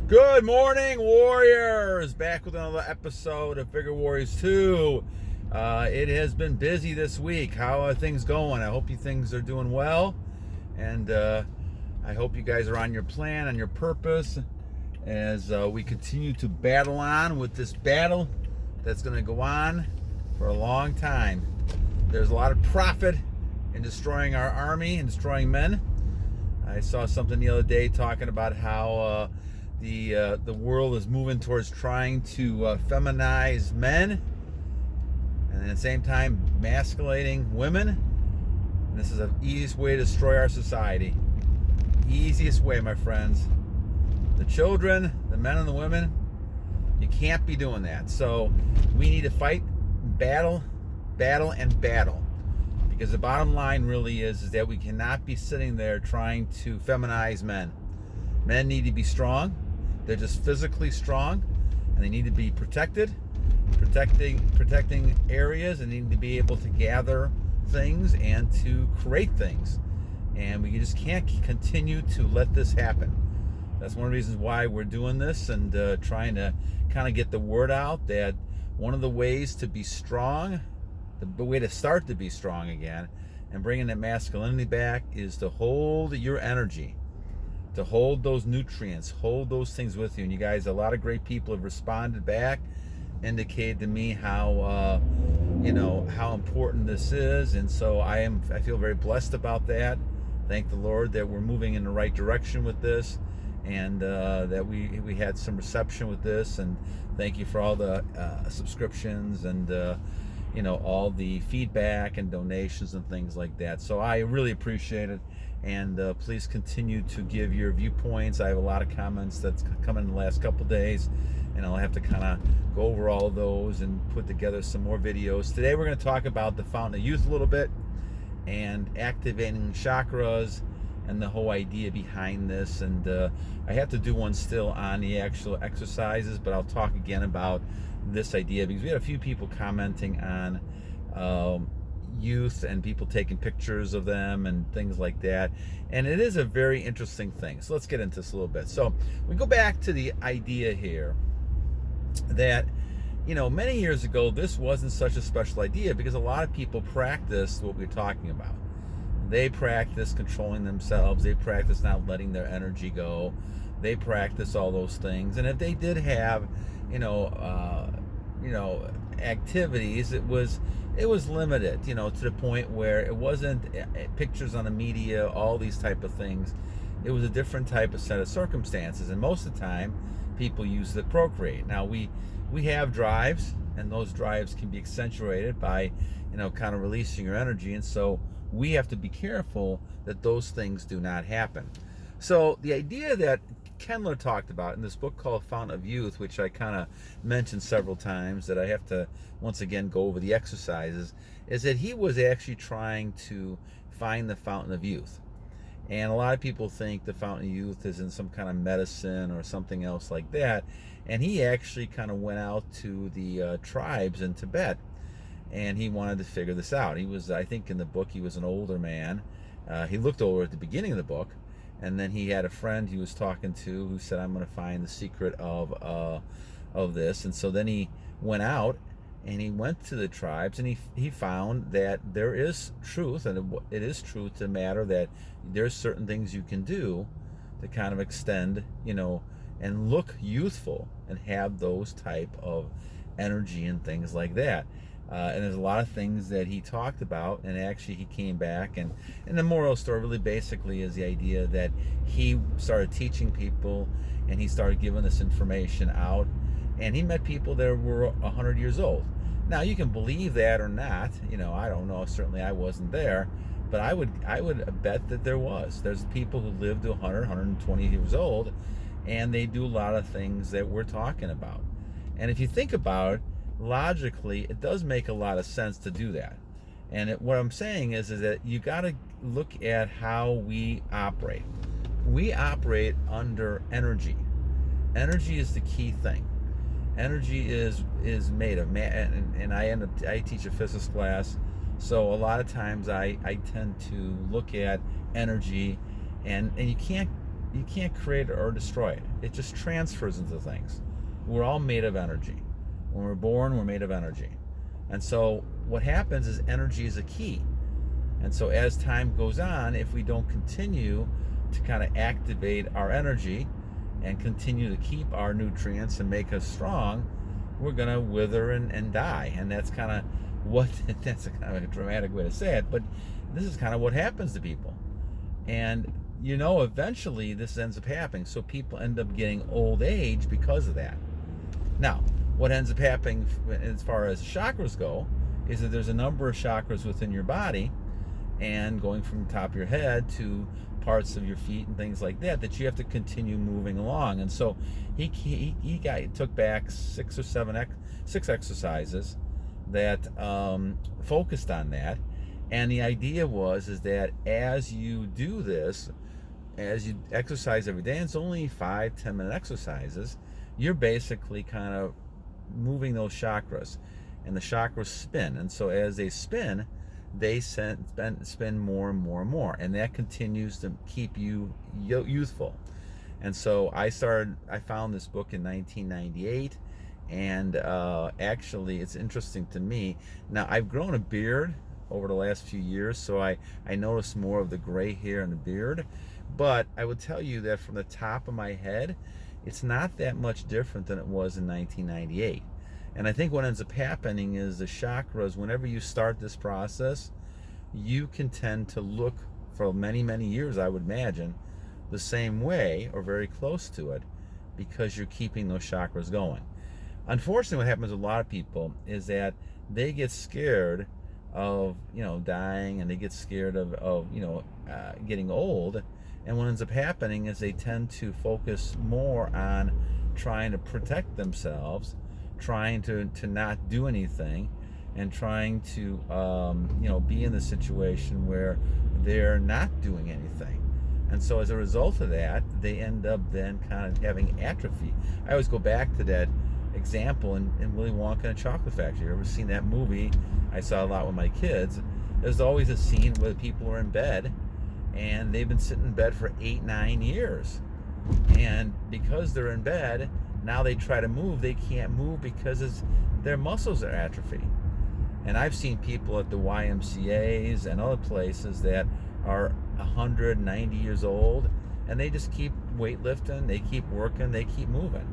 Good morning, Warriors! Back with another episode of Figure Warriors 2. It has been busy this week. How are things going? I hope you things are doing well. And I hope you guys are on your plan, on your purpose, as we continue to battle on with this battle that's going to go on for a long time. There's a lot of profit in destroying our army and destroying men. I saw something the other day talking about how the world is moving towards trying to feminize men, and at the same time masculating women. And this is the easiest way to destroy our society. Easiest way, my friends. The children, the men and the women, you can't be doing that. So we need to fight, battle, and battle. Because the bottom line really is that we cannot be sitting there trying to feminize men. Men need to be strong. They're just physically strong, and they need to be protecting areas, and need to be able to gather things and to create things. And we just can't continue to let this happen. That's one of the reasons why we're doing this and trying to kind of get the word out that one of the ways to be strong, the way to start to be strong again and bringing that masculinity back, is to hold your energy, to hold those nutrients, hold those things with you. And you guys, a lot of great people have responded back, indicated to me how how important this is. And so I feel very blessed about that. Thank the Lord that we're moving in the right direction with this, and that we had some reception with this. And thank you for all the subscriptions and all the feedback and donations and things like that. So I really appreciate it. And please continue to give your viewpoints. I have a lot of comments that's come in the last couple days, and I'll have to kind of go over all of those and put together some more videos. Today we're going to talk about the Fountain of Youth a little bit, and activating chakras, and the whole idea behind this. And I have to do one still on the actual exercises, but I'll talk again about this idea because we had a few people commenting on youth and people taking pictures of them and things like that, and it is a very interesting thing. So let's get into this a little bit. So we go back to the idea here that many years ago this wasn't such a special idea, because a lot of people practiced what we're talking about. They practice controlling themselves, they practice not letting their energy go, they practice all those things. And if they did have activities, it was limited, to the point where it wasn't pictures on the media, all these type of things. It was a different type of set of circumstances, and most of the time people use the procreate. Now we have drives, and those drives can be accentuated by kind of releasing your energy, and so we have to be careful that those things do not happen. So the idea that Kendler talked about in this book called Fountain of Youth, which I kind of mentioned several times, that I have to once again go over the exercises, is that he was actually trying to find the Fountain of Youth. And a lot of people think the Fountain of Youth is in some kind of medicine or something else like that. And he actually kind of went out to the tribes in Tibet, and he wanted to figure this out. He was, I think in the book, he was an older man. He looked older at the beginning of the book. And then he had a friend he was talking to who said, I'm going to find the secret of this. And so then he went out and he went to the tribes, and he found that there is truth, and it is truth to the matter that there's certain things you can do to kind of extend, and look youthful and have those type of energy and things like that. And there's a lot of things that he talked about, and actually he came back, and the moral story really basically is the idea that he started teaching people, and he started giving this information out, and he met people that were 100 years old. Now you can believe that or not, I don't know, certainly I wasn't there, but I would bet that there's people who live to 100, 120 years old, and they do a lot of things that we're talking about. And if you think about it, logically, it does make a lot of sense to do that. And what I'm saying is that you got to look at how we operate. We operate under energy. Energy is the key thing. Energy is made of and I teach a physics class, so a lot of times I tend to look at energy, and you can't you can't create it or destroy it. It just transfers into things. We're all made of energy. When we're born, we're made of energy. And so what happens is energy is a key. And so as time goes on, if we don't continue to kind of activate our energy and continue to keep our nutrients and make us strong, we're going to wither and die. And that's kind of what, that's a kind of a dramatic way to say it, but this is kind of what happens to people. And eventually this ends up happening. So people end up getting old age because of that. Now, what ends up happening as far as chakras go is that there's a number of chakras within your body, and going from the top of your head to parts of your feet and things like that, that you have to continue moving along. And so he took back six exercises that focused on that. And the idea is that as you do this, as you exercise every day, and it's only 5-10 minute exercises, you're basically kind of moving those chakras, and the chakras spin. And so as they spin, they spin more and more and more, and that continues to keep you youthful. And so I found this book in 1998, and actually it's interesting to me. Now, I've grown a beard over the last few years, so I noticed more of the gray hair in the beard, but I would tell you that from the top of my head, it's not that much different than it was in 1998. And I think what ends up happening is the chakras, whenever you start this process, you can tend to look for many, many years, I would imagine, the same way or very close to it, because you're keeping those chakras going. Unfortunately, what happens with a lot of people is that they get scared of dying, and they get scared of getting old. And what ends up happening is they tend to focus more on trying to protect themselves, trying to not do anything, and trying to be in the situation where they're not doing anything. And so as a result of that, they end up then kind of having atrophy. I always go back to that example in Willy Wonka and the Chocolate Factory. You ever seen that movie? I saw a lot with my kids. There's always a scene where people are in bed, and they've been sitting in bed for 8-9 years. And because they're in bed, now they try to move, they can't move because their muscles are atrophy. And I've seen people at the YMCAs and other places that are 190 years old, and they just keep weightlifting, they keep working, they keep moving.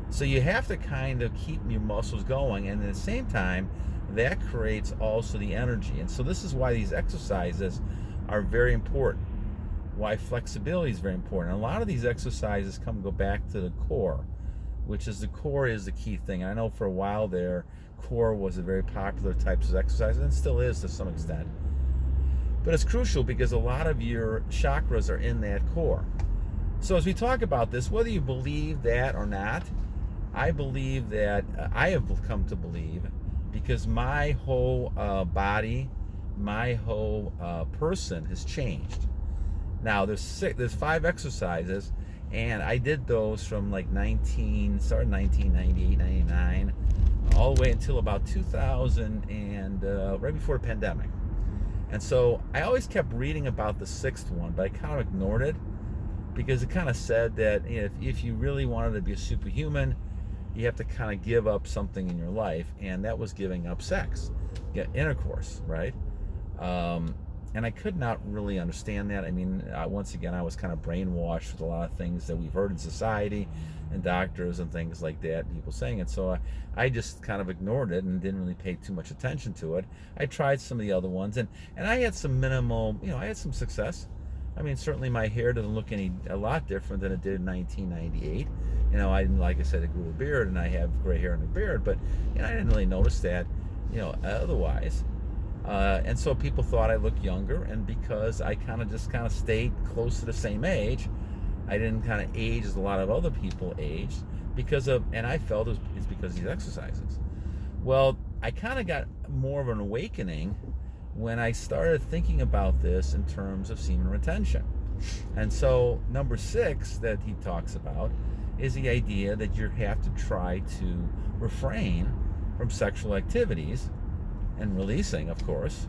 So you have to kind of keep your muscles going, and at the same time, that creates also the energy. And so this is why these exercises are very important, why flexibility is very important. And a lot of these exercises go back to the core, which is the key thing. I know for a while there, core was a very popular type of exercise, and still is to some extent. But it's crucial because a lot of your chakras are in that core. So as we talk about this, whether you believe that or not, I believe that I have come to believe, because my whole body, my whole person has changed. Now there's 5 exercises, and I did those from like 1998, 99, all the way until about 2000 and right before the pandemic. And so I always kept reading about the 6th one, but I kind of ignored it because it kind of said that if you really wanted to be a superhuman, you have to kind of give up something in your life, and that was giving up sex, intercourse, right? And I could not really understand that. I mean, once again, I was kind of brainwashed with a lot of things that we've heard in society and doctors and things like that, people saying it. So I just kind of ignored it and didn't really pay too much attention to it. I tried some of the other ones, and I had some minimal, I had some success. I mean, certainly my hair doesn't look a lot different than it did in 1998. Like I said, I grew a beard, and I have gray hair in the beard, but I didn't really notice that, otherwise. And so people thought I looked younger, and because I kind of stayed close to the same age, I didn't kind of age as a lot of other people aged and I felt it's because of these exercises. Well, I kind of got more of an awakening when I started thinking about this in terms of semen retention. And so number 6 that he talks about is the idea that you have to try to refrain from sexual activities and releasing, of course,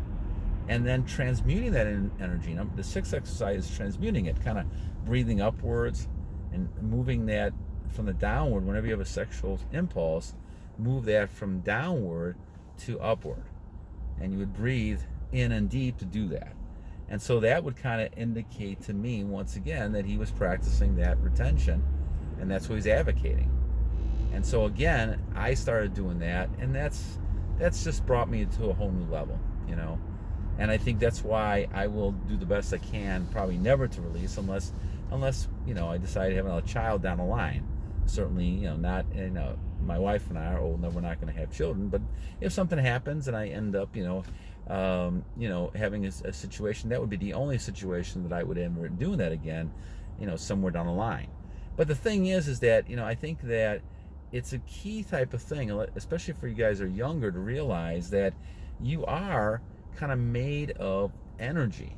and then transmuting that energy. The sixth exercise is transmuting it, kind of breathing upwards and moving that from the downward. Whenever you have a sexual impulse, move that from downward to upward, and you would breathe in and deep to do that. And so that would kind of indicate to me, once again, that he was practicing that retention, and that's what he's advocating. And so again, I started doing that, and that's just brought me to a whole new level, you know. And I think that's why I will do the best I can, probably never to release, unless you know, I decide to have another child down the line. Certainly, you know, not, you know, my wife and I are old enough, we're not going to have children. But if something happens and I end up, you know, having a situation, that would be the only situation that I would ever doing that again, you know, somewhere down the line. But the thing is that, you know, I think that it's a key type of thing, especially for you guys who are younger, to realize that you are kind of made of energy.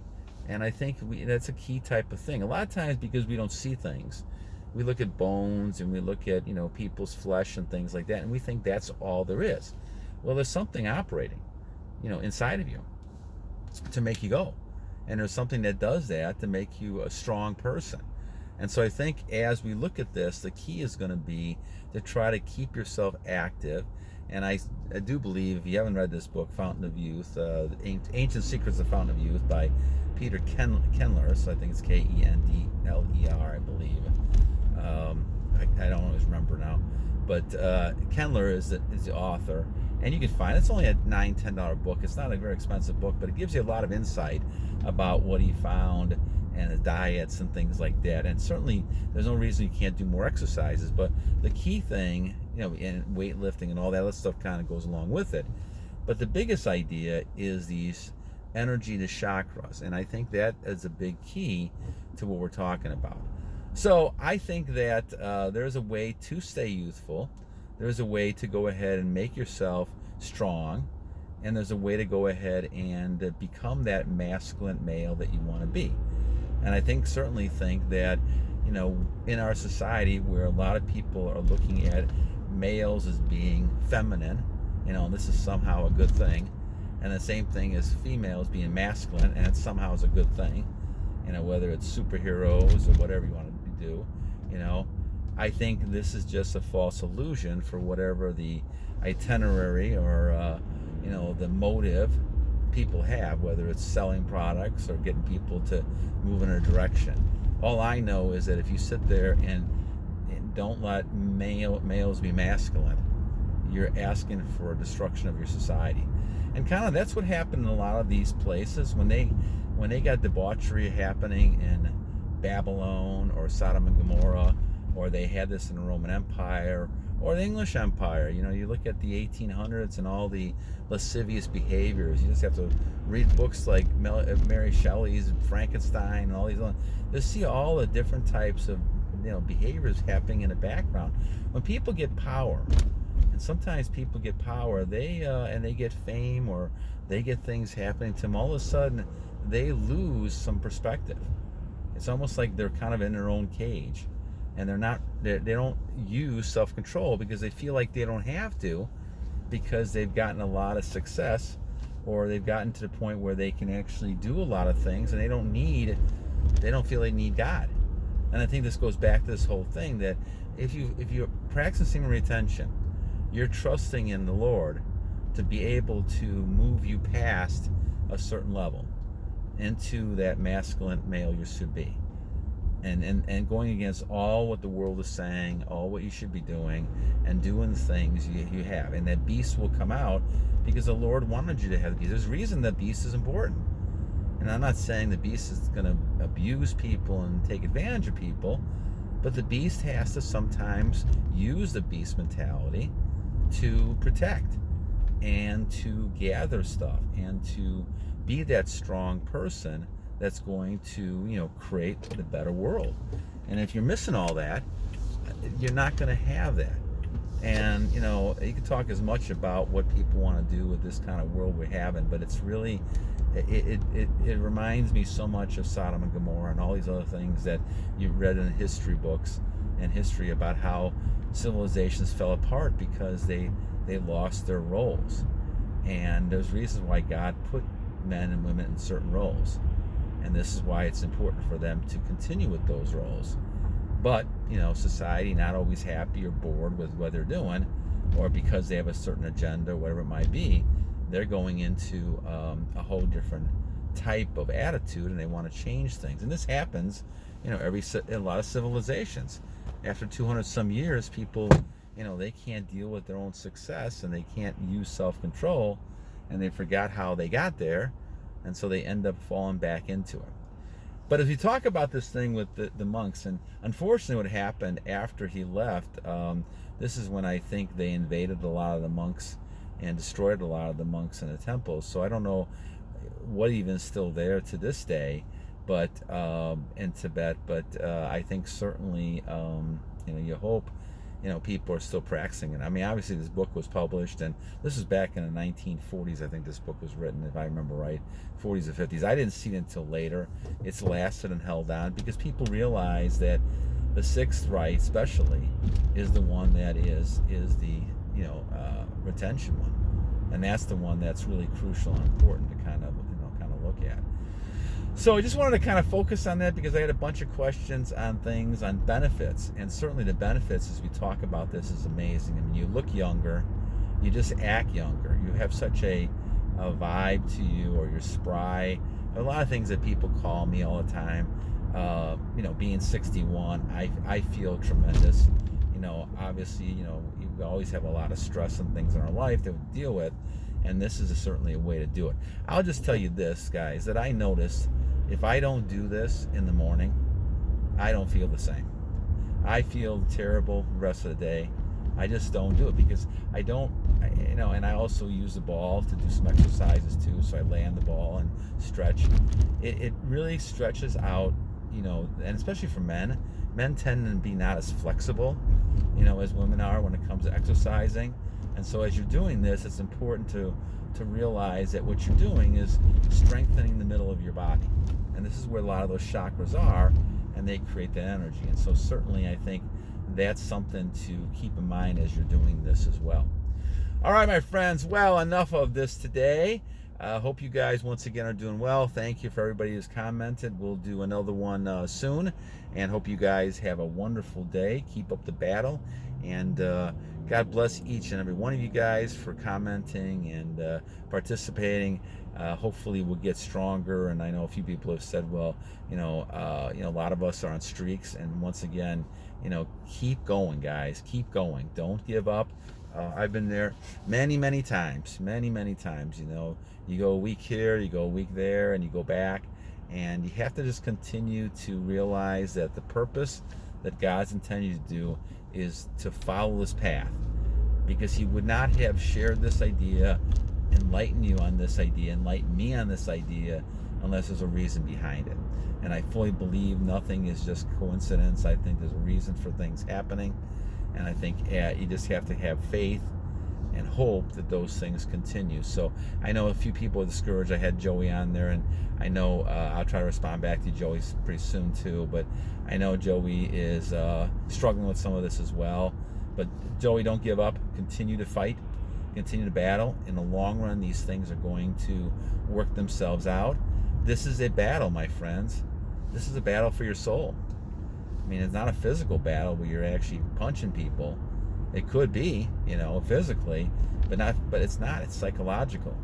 And I think that's a key type of thing. A lot of times, because we don't see things, we look at bones and we look at, you know, people's flesh and things like that, and we think that's all there is. Well, there's something operating, you know, inside of you to make you go. And there's something that does that to make you a strong person. And so I think as we look at this, the key is going to be to try to keep yourself active. And I do believe, if you haven't read this book, Fountain of Youth, Ancient Secrets of Fountain of Youth by Peter Kendler, so I think it's Kendler, I believe. I don't always remember now. But Kendler is the author. And you can find it's only a $9-10 book. It's not a very expensive book, but it gives you a lot of insight about what he found and his diets and things like that. And certainly there's no reason you can't do more exercises, but the key thing, you know, and weightlifting and all that other stuff kind of goes along with it. But the biggest idea is these energy to chakras, and I think that is a big key to what we're talking about. So I think that there's a way to stay youthful. There's a way to go ahead and make yourself strong, and there's a way to go ahead and become that masculine male that you want to be. And I certainly think that, you know, in our society where a lot of people are looking at males as being feminine, you know, and this is somehow a good thing, and the same thing as females being masculine, and it somehow is a good thing, you know, whether it's superheroes or whatever you want to do, you know, I think this is just a false illusion for whatever the itinerary or, you know, the motive people have, whether it's selling products or getting people to move in a direction. All I know is that if you sit there and don't let males be masculine, you're asking for a destruction of your society. And kind of that's what happened in a lot of these places when they got debauchery happening in Babylon or Sodom and Gomorrah, or they had this in the Roman Empire or the English Empire. You know, you look at the 1800s and all the lascivious behaviors. You just have to read books like Mary Shelley's Frankenstein and all these other, to see all the different types of, you know, behaviors happening in the background. When people get power, and sometimes people get power, and they get fame or they get things happening to them, all of a sudden they lose some perspective. It's almost like they're kind of in their own cage, and they don't use self-control because they feel like they don't have to, because they've gotten a lot of success, or they've gotten to the point where they can actually do a lot of things, and they don't feel they need God. And I think this goes back to this whole thing that if you're practicing retention, you're trusting in the Lord to be able to move you past a certain level into that masculine male you should be. And going against all what the world is saying, all what you should be doing, and doing the things you have. And that beast will come out because the Lord wanted you to have the beast. There's a reason that beast is important. And I'm not saying the beast is going to abuse people and take advantage of people, but the beast has to sometimes use the beast mentality to protect and to gather stuff and to be that strong person that's going to, you know, create the better world. And if you're missing all that, you're not going to have that. And, you know, you can talk as much about what people want to do with this kind of world we're having, but it's really, it reminds me so much of Sodom and Gomorrah and all these other things that you read in history books and history about how civilizations fell apart because they lost their roles. And there's reasons why God put men and women in certain roles. And this is why it's important for them to continue with those roles. But, society not always happy or bored with what they're doing, or because they have a certain agenda, whatever it might be, they're going into a whole different type of attitude, and they want to change things. And this happens, in a lot of civilizations. After 200 some years, people, they can't deal with their own success, and they can't use self-control, and they forgot how they got there, and so they end up falling back into it. But as we talk about this thing with the monks, and unfortunately what happened after he left, this is when I think they invaded a lot of the monks and destroyed a lot of the monks in the temples. So I don't know what even is still there to this day, but in Tibet. But I think certainly, you hope, people are still practicing it. I mean, obviously this book was published, and this was back in the 1940s. I think this book was written, if I remember right, 40s or 50s. I didn't see it until later. It's lasted and held on because people realize that the sixth rite, especially, is the one that is the retention one, and that's the one that's really crucial and important to kind of look at. So I just wanted to kind of focus on that because I had a bunch of questions on things, on benefits, and certainly the benefits as we talk about this is amazing. I mean, you look younger, you just act younger, you have such a vibe to you, or you're spry. A lot of things that people call me all the time. Being 61, I feel tremendous. Obviously, we always have a lot of stress and things in our life that we deal with, and this is certainly a way to do it. I'll just tell you this, guys, that I notice if I don't do this in the morning, I don't feel the same. I feel terrible the rest of the day. I just don't do it because I don't, and I also use the ball to do some exercises too, so I lay on the ball and stretch. It really stretches out, and especially for men tend to be not as flexible, as women are when it comes to exercising. And so as you're doing this, it's important to realize that what you're doing is strengthening the middle of your body. And this is where a lot of those chakras are, and they create that energy. And so certainly I think that's something to keep in mind as you're doing this as well. All right, my friends, well, enough of this today. I hope you guys once again are doing well. Thank you for everybody who's commented. We'll do another one soon, and hope you guys have a wonderful day. Keep up the battle, and God bless each and every one of you guys for commenting and participating. Hopefully we'll get stronger, and I know a few people have said, well, a lot of us are on streaks, and once again, keep going, guys. Keep going. Don't give up. I've been there many times. You go a week here, you go a week there, and you go back, and you have to just continue to realize that the purpose that God's intended you to do is to follow this path, because he would not have shared this idea, enlighten you on this idea, enlighten me on this idea, unless there's a reason behind it. And I fully believe nothing is just coincidence. I think there's a reason for things happening, and I think you just have to have faith and hope that those things continue. So I know a few people are discouraged. I had Joey on there, and I know I'll try to respond back to Joey pretty soon too, but I know Joey is struggling with some of this as well. But Joey, don't give up. Continue to fight. Continue to battle. In the long run, these things are going to work themselves out. This is a battle, my friends. This is a battle for your soul. I mean, it's not a physical battle where you're actually punching people. It could be, physically, but it's not. It's psychological,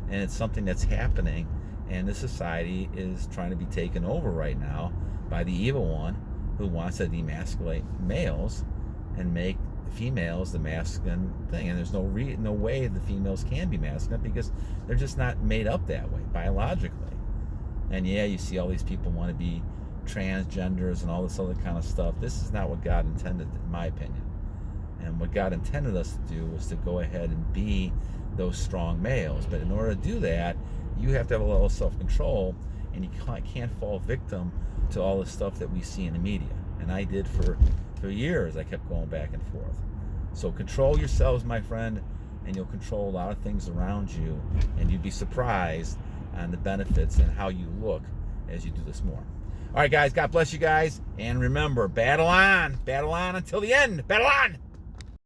and it's something that's happening, and the society is trying to be taken over right now by the evil one, who wants to demasculate males and make females the masculine thing. And there's no way the females can be masculine, because they're just not made up that way biologically. And yeah, you see all these people want to be transgenders and all this other kind of stuff. This is not what God intended, in my opinion. And what God intended us to do was to go ahead and be those strong males. But in order to do that, you have to have a little self-control, and you can't fall victim to all the stuff that we see in the media. And I did for years. I kept going back and forth. So control yourselves, my friend, and you'll control a lot of things around you, and you'd be surprised on the benefits and how you look as you do this more. All right, guys, God bless you guys, and remember, battle on until the end. Battle on!